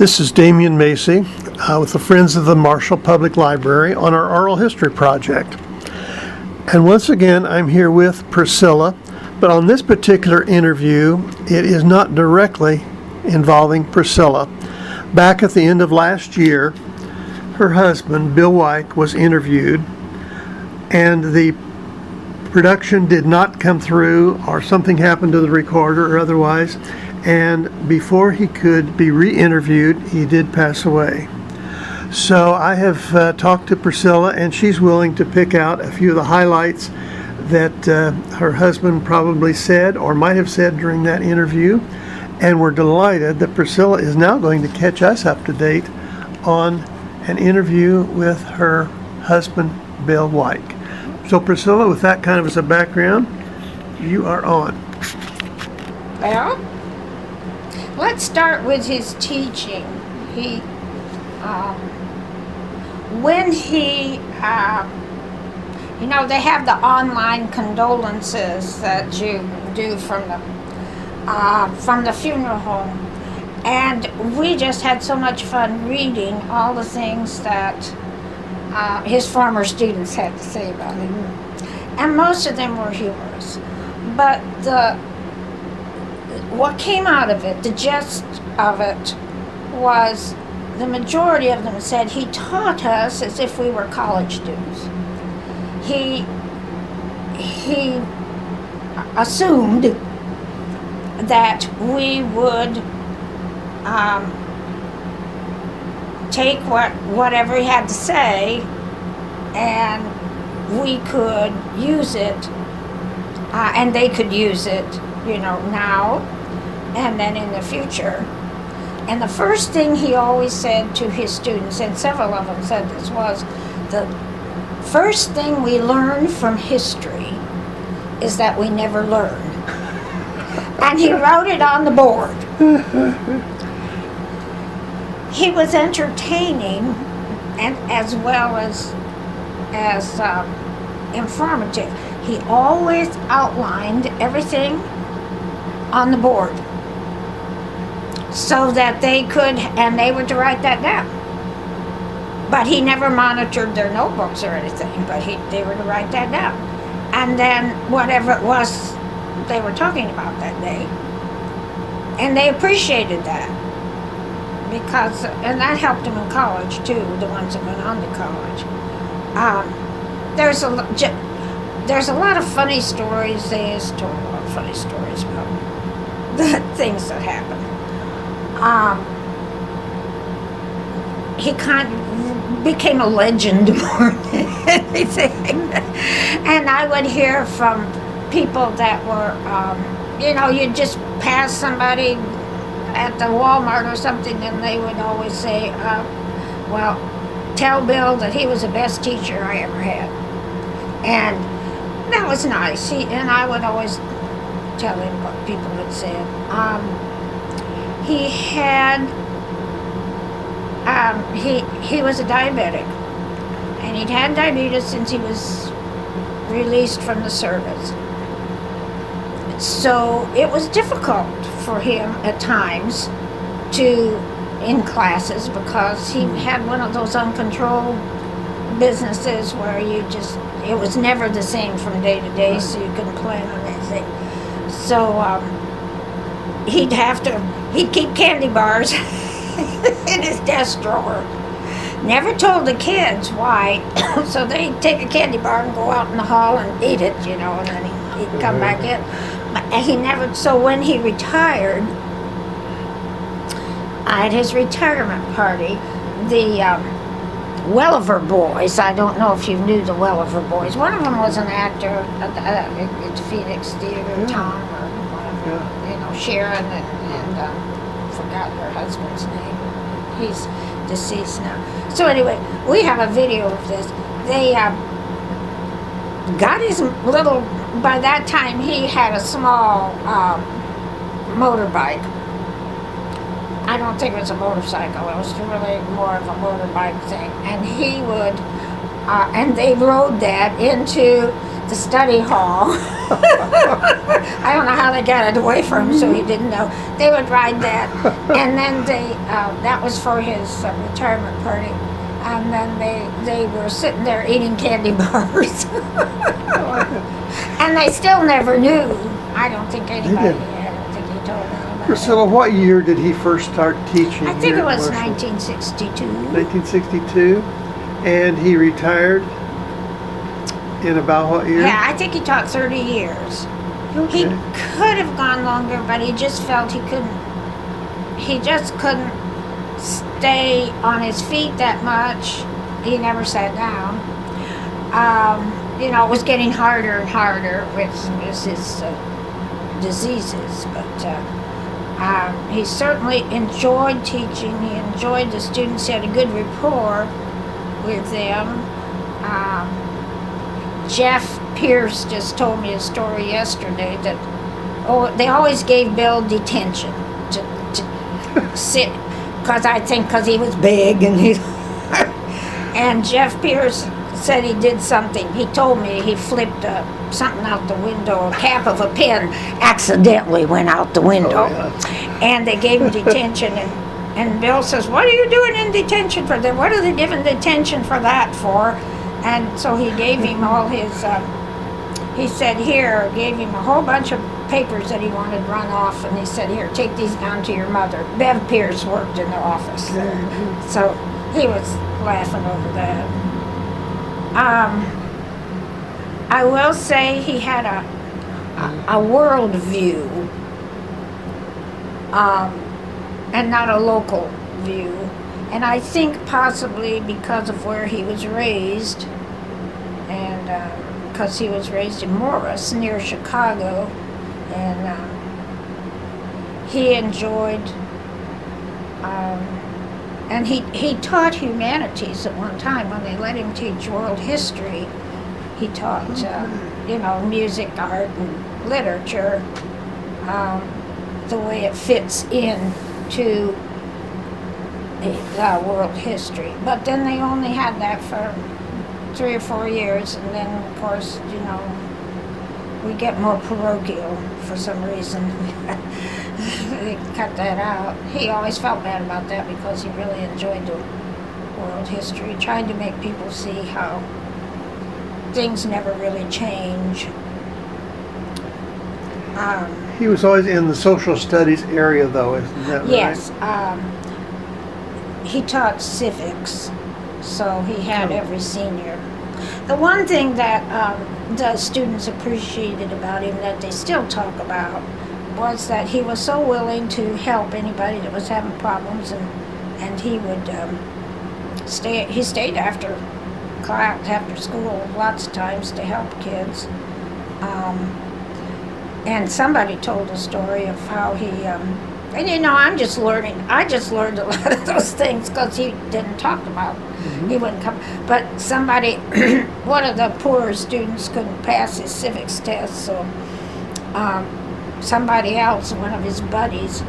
This is Damian Macy with the Friends of the Marshall Public Library on our oral history project. And once again, I'm here with Priscilla, but on this particular interview, it is not directly involving Priscilla. Back at the end of last year, her husband, Bill Wieck, was interviewed, and the production did not come through, or something happened to the recorder or otherwise, and before he could be re-interviewed, he did pass away. So I have talked to Priscilla, and she's willing to pick out a few of the highlights that her husband probably said or might have said during that interview. And we're delighted that Priscilla is now going to catch us up to date on an interview with her husband, Bill Wieck. So Priscilla, with that kind of as a background, you are on. Well, let's start with his teaching. They have the online condolences that you do from the funeral home, and we just had so much fun reading all the things that his former students had to say about him, and most of them were humorous. But what came out of it, the gist of it, was the majority of them said he taught us as if we were college students. He assumed that we would take whatever he had to say, and we could use it, and they could use it, now and then in the future. And the first thing he always said to his students, and several of them said this, was the first thing we learn from history is that we never learn. And he wrote it on the board. He was entertaining and as well as informative. He always outlined everything on the board so that they were to write that down. But he never monitored their notebooks or anything, but they were to write that down. And then whatever it was they were talking about that day. And they appreciated that. And that helped them in college too, the ones that went on to college. There's a lot of funny stories. They told a lot of funny stories about the things that happened. He kind of became a legend more than anything. And I would hear from people that were, you'd just pass somebody at the Walmart or something, and they would always say, well, tell Bill that he was the best teacher I ever had. And that was nice. And I would always tell him what people had said. He was a diabetic, and he'd had diabetes since he was released from the service. So it was difficult for him at times in classes, because he had one of those uncontrolled businesses where it was never the same from day to day, so you couldn't plan on anything. So he'd keep candy bars in his desk drawer. Never told the kids why, so they'd take a candy bar and go out in the hall and eat it, and then he'd come back in. But so when he retired, at his retirement party, the Welliver Boys, I don't know if you knew the Welliver Boys. One of them was an actor at Phoenix Theater, Tom, or whatever, Sharon, and forgot her husband's name. He's deceased now. So anyway, we have a video of this. They got his little, by that time he had a small motorbike. I don't think it was a motorcycle. It was really more of a motorbike thing. And he would, and they rode that into the study hall. I don't know how Well, they got it away from him, so he didn't know. They would ride that, and then that was for his retirement party, and then they were sitting there eating candy bars, and they still never knew. I don't think anybody. I don't think he told anybody. Priscilla, what year did he first start teaching? I think here it was at Marshall? 1962. 1962, and he retired in about what year? Yeah, I think he taught 30 years. Okay. He could have gone longer, but he just felt he couldn't. He just couldn't stay on his feet that much. He never sat down. You know, it was getting harder and harder with his diseases, but he certainly enjoyed teaching. He enjoyed the students. He had a good rapport with them. Jeff Pierce just told me a story yesterday that they always gave Bill detention to sit, because he was big and and Jeff Pierce said he did something. He told me he flipped something out the window. A cap of a pen accidentally went out the window, and they gave him detention. And Bill says, "What are you doing in detention for? What are they giving detention for that for?" And so he gave him all his, he said, here, gave him a whole bunch of papers that he wanted run off, and he said, here, take these down to your mother. Bev Pierce worked in the office there. So he was laughing over that. I will say he had a world view, and not a local view. And I think possibly because of where he was raised, and because he was raised in Morris, near Chicago, and he enjoyed, and he taught humanities at one time. When they let him teach world history, he taught, music, art, and literature, the way it fits in to world history. But then they only had that for 3 or 4 years, and then of course, we get more parochial for some reason. They cut that out. He always felt bad about that because he really enjoyed the world history, trying to make people see how things never really change. He was always in the social studies area, though, isn't that right? Yes. He taught civics, so he had every senior. The one thing that the students appreciated about him, that they still talk about, was that he was so willing to help anybody that was having problems, and he would stay. He stayed after class, after school, lots of times to help kids. And somebody told a story of how he. And I'm just learning. I just learned a lot of those things because he didn't talk about. He wouldn't come. But somebody, one of the poorer students, couldn't pass his civics test, so somebody else, one of his buddies,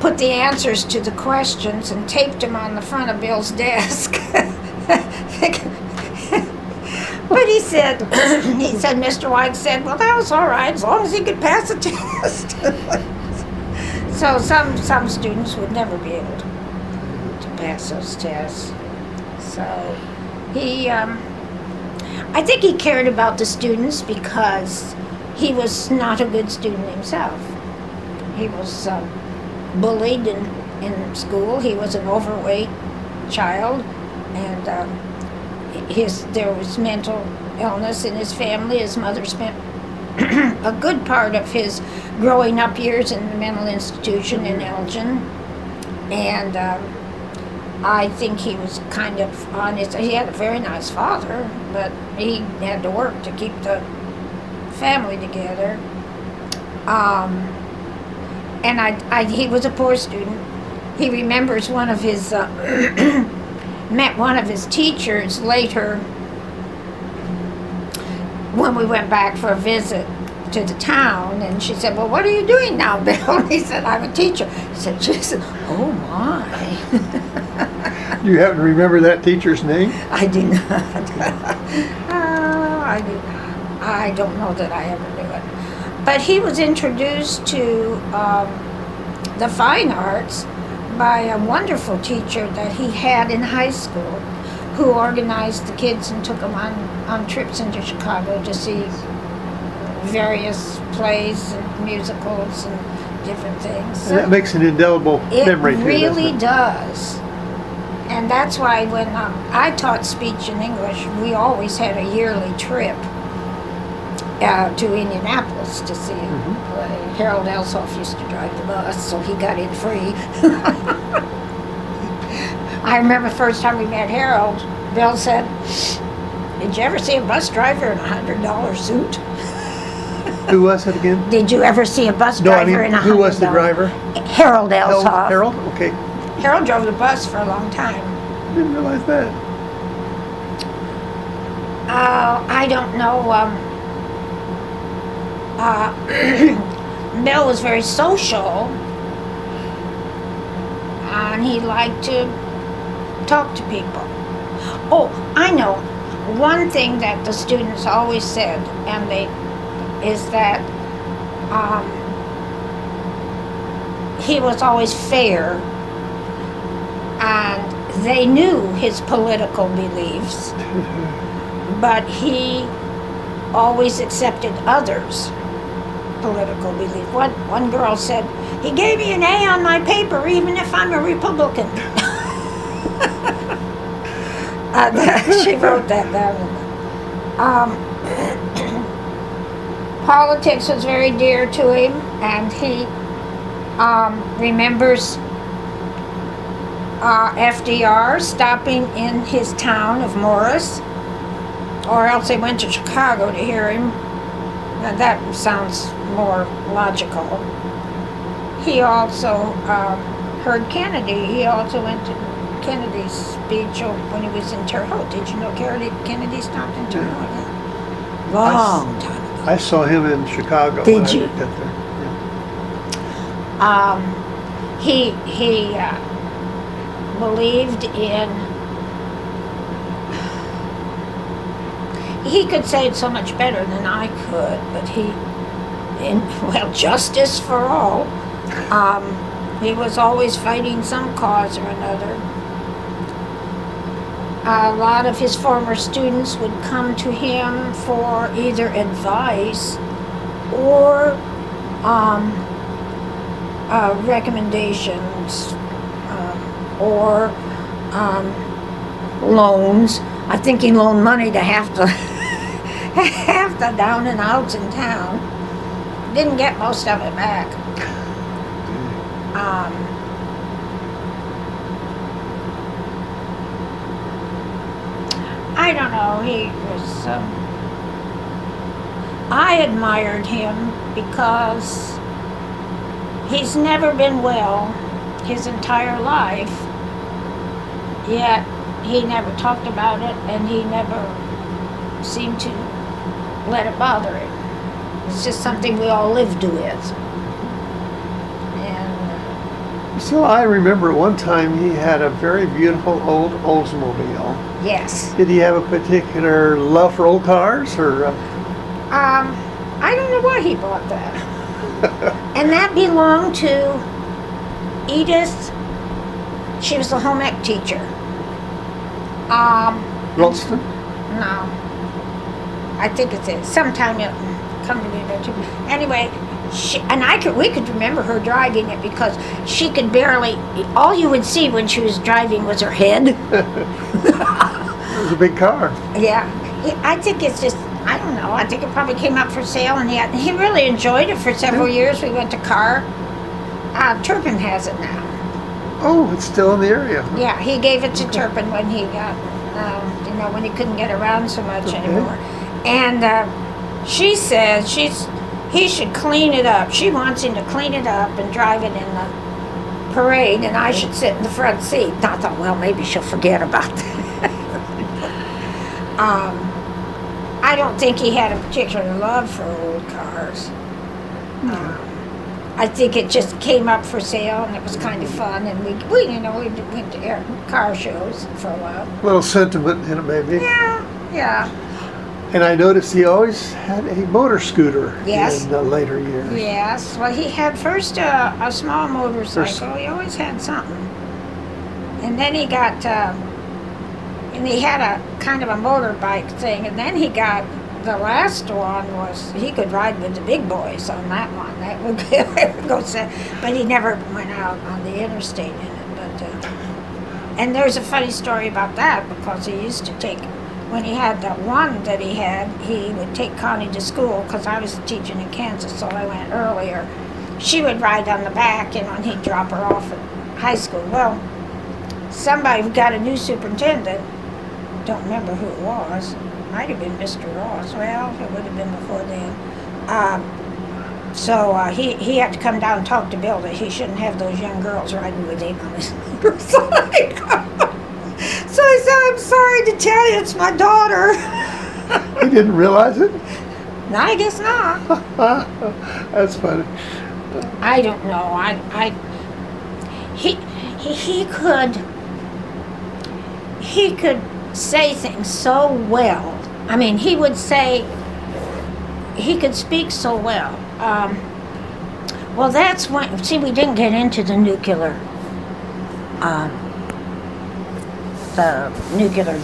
put the answers to the questions and taped them on the front of Bill's desk. But he said, Mr. Wieck said, well, that was all right as long as he could pass the test. So some students would never be able to pass those tests. So I think he cared about the students because he was not a good student himself. He was bullied in school. He was an overweight child, and there was mental illness in his family. His mother spent a good part of his growing up years in the mental institution in Elgin, and I think he was kind of on his. He had a very nice father, but he had to work to keep the family together. And he was a poor student. He remembers one of his met one of his teachers later when we went back for a visit to the town, and she said, well, what are you doing now, Bill? And he said, I'm a teacher. He said, Jesus, oh my. Do you happen to remember that teacher's name? I do not. I don't know that I ever knew it. But he was introduced to the fine arts by a wonderful teacher that he had in high school, who organized the kids and took them on trips into Chicago to see various plays and musicals and different things. And that makes an indelible memory too, It really doesn't it? does. And that's why when I taught speech and English, we always had a yearly trip to Indianapolis to see him play. Harold Elshoff used to drive the bus, so he got in free. I remember the first time we met Harold, Bill said, "Did you ever see a bus driver in a $100 suit?" Who was it again? Did you ever see a bus No, I driver mean, in a $100? who was the driver? Harold Elshoff. Harold? Okay. Harold drove the bus for a long time. Didn't realize that. I don't know. Bill was very social, and he liked to talk to people. Oh, I know. One thing that the students always said, is that he was always fair, and they knew his political beliefs, but he always accepted others' political beliefs. One girl said, "He gave me an A on my paper even if I'm a Republican." She wrote that down. Politics was very dear to him, and he remembers FDR stopping in his town of Morris, or else they went to Chicago to hear him. Now that sounds more logical. He also heard Kennedy. He also went to Kennedy's speech when he was in Terre Haute. Did you know Kennedy stopped in Terre Haute? Long time ago. I saw him in Chicago. Did when you? I got there. He believed in. He could say it so much better than I could, but justice for all. He was always fighting some cause or another. A lot of his former students would come to him for either advice or recommendations or loans. I think he loaned money to half the down and outs in town. Didn't get most of it back. I don't know. He was. I admired him because he's never been well his entire life. Yet he never talked about it, and he never seemed to let it bother him. It's just something we all lived with. And So I remember at one time he had a very beautiful old Oldsmobile. yes. Did he have a particular love for old cars, or? I don't know why he bought that. And that belonged to Edith. She was the home ec teacher. Ralston? No. I think it's it. Sometime it'll come to me there too. Anyway, we could remember her driving it because she could barely. All you would see when she was driving was her head. It was a big car. Yeah, I think it's just. I don't know. I think it probably came up for sale, and he really enjoyed it for several years. We went to Car. Turpin has it now. Oh, it's still in the area. Yeah, he gave it to Turpin when he got, when he couldn't get around so much anymore. And she says he should clean it up. She wants him to clean it up and drive it in the parade, and I should sit in the front seat. And I thought, well, maybe she'll forget about that. I don't think he had a particular love for old cars. I think it just came up for sale, and it was kind of fun, and we went to car shows for a while. A little sentiment in it, maybe. Yeah. And I noticed he always had a motor scooter Yes. in the later years. Yes, well, he had first a small motorcycle. He always had something. And then he got, and he had a kind of a motorbike thing. And then he got, the last one was, he could ride with the big boys on that one. That would go, but he never went out on the interstate in it. But, and there's a funny story about that, because he used to take, when he had that one that he had, he would take Connie to school, because I was teaching in Kansas, so I went earlier. She would ride on the back, and he'd drop her off at high school. Well, somebody got a new superintendent, don't remember who it was, might have been Mr. Ross, well, it would have been before then. So he had to come down and talk to Bill that he shouldn't have those young girls riding with him on his motorcycle. So I said, I'm sorry to tell you, it's my daughter. He didn't realize it? No, I guess not. That's funny. I don't know. He could say things so well. I mean, he could speak so well. Well, that's when, see, we didn't get into the nuclear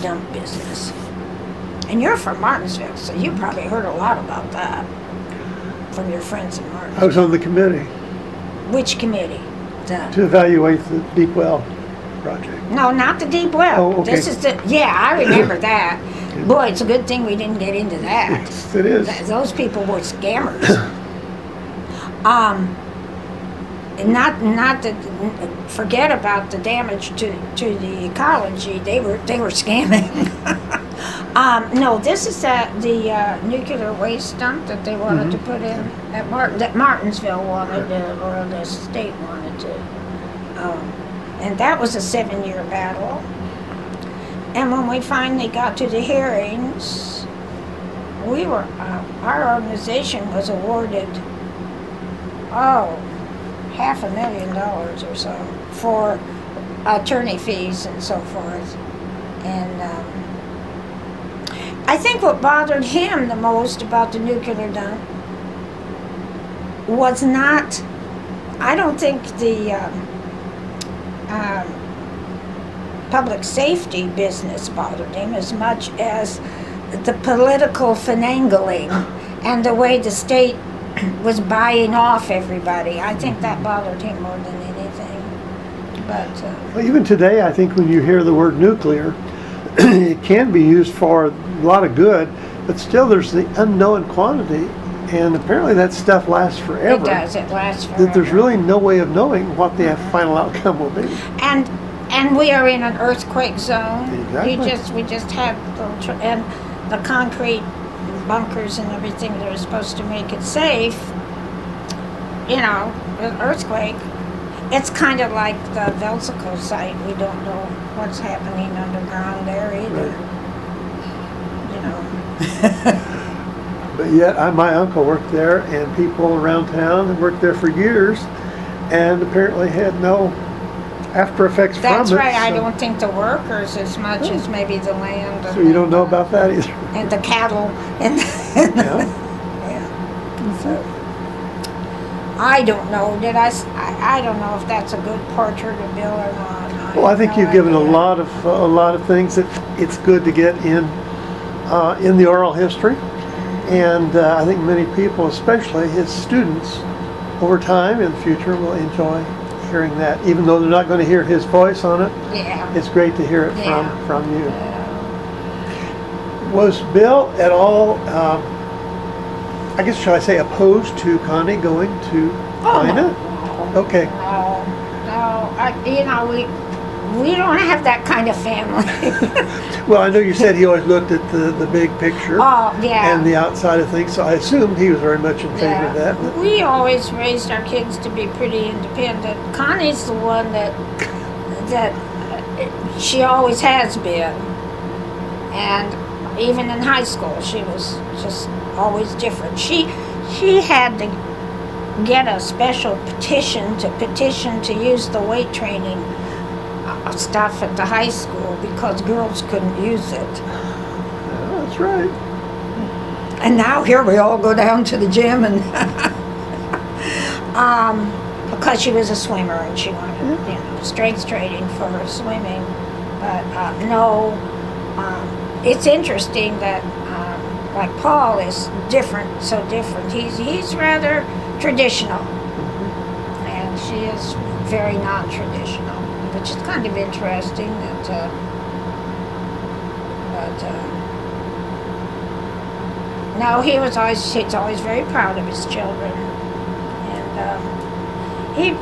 dump business. And you're from Martinsville, so you probably heard a lot about that from your friends in I Martinsville. was on the committee Which committee? to evaluate the deep well project. No, not the deep well. Oh, okay. This is I remember that. Boy, it's a good thing we didn't get into that. Yes, it is. Those people were scammers. Not that, forget about the damage to the ecology. They were scamming. No, this is the nuclear waste dump that they wanted to put in at that Martinsville wanted to, or the state wanted to. And that was a 7-year battle. And when we finally got to the hearings, we were our organization was awarded $500,000 or so for attorney fees and so forth. And I think what bothered him the most about the nuclear dump was not, I don't think the public safety business bothered him as much as the political finagling and the way the state was buying off everybody. I think that bothered him more than anything. But Well, even today, I think when you hear the word nuclear, it can be used for a lot of good, but still there's the unknown quantity, and apparently that stuff lasts forever. it does, it lasts forever. That there's really no way of knowing what the final outcome will be. And we are in an earthquake zone. Exactly. We just have and the concrete bunkers and everything that are supposed to make it safe. You know, an earthquake. It's kind of like the Velsico site. We don't know what's happening underground there either. You know. But yet, my uncle worked there, and people around town had worked there for years, and apparently had no after effects from it. That's right. I so- don't think the workers as much as maybe the land. So you don't know about that either. And the cattle and. Yeah. Yeah. So, I don't know. I don't know if that's a good portrait of Bill or not. Well, I think have no you've given a idea. lot of things that it's good to get in the oral history, and I think many people, especially his students, over time in the future will enjoy hearing that. Even though they're not going to hear his voice on it, Yeah. it's great to hear it Yeah. from you. Was Bill at all, I guess, shall I say, opposed to Connie going to China? No. Okay. No. We don't have that kind of family. Well, I know you said he always looked at the big picture Oh, yeah. and the outside of things, so I assumed he was very much in favor of that. But We always raised our kids to be pretty independent. Connie's the one that she always has been. And even in high school, she was just always different. She had to get a special petition to use the weight training stuff at the high school because girls couldn't use it. yeah, that's right. And now here we all go down to the gym and because she was a swimmer and she wanted, strength training for her swimming. But no, it's interesting that like Paul is different, so different. He's rather traditional, and she is very non-traditional, which is kind of interesting. No, he's always very proud of his children, and he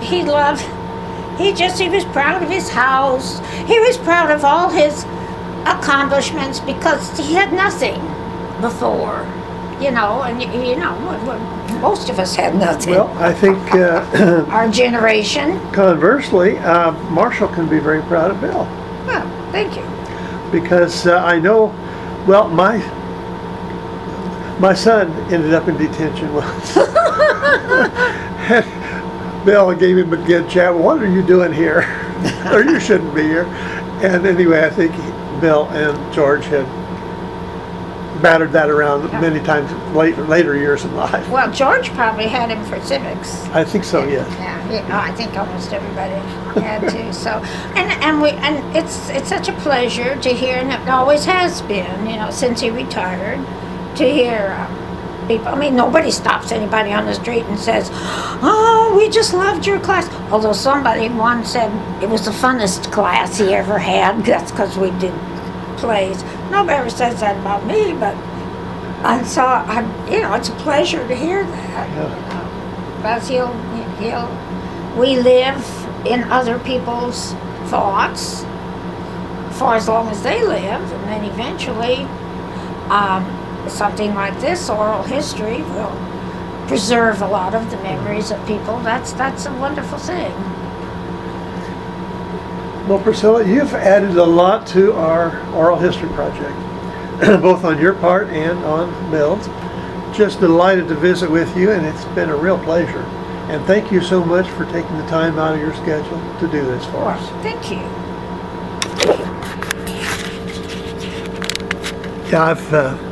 was proud of his house. He was proud of all his accomplishments because he had nothing before, and most of us had nothing. Well, I think Our generation. conversely, Marshall can be very proud of Bill. Well, thank you. Because I know, well, my son ended up in detention once. And Bill gave him a good chat. What are you doing here? Or you shouldn't be here. And anyway, I think Bill and George had battered that around many times later years in life. Well, George probably had him for civics. I think so, yes. Yeah, I think almost everybody had to. So, and it's such a pleasure to hear, and it always has been, since he retired, to hear people. I mean, nobody stops anybody on the street and says, "Oh, we just loved your class." Although somebody once said it was the funnest class he ever had. That's because we did plays. Nobody ever says that about me, but and so it's a pleasure to hear that. Because we live in other people's thoughts for as long as they live, and then eventually something like this oral history will preserve a lot of the memories of people. That's a wonderful thing. Well, Priscilla, you've added a lot to our oral history project, both on your part and on Bill's. Just delighted to visit with you, and it's been a real pleasure. And thank you so much for taking the time out of your schedule to do this for us. Thank you. Yeah, I've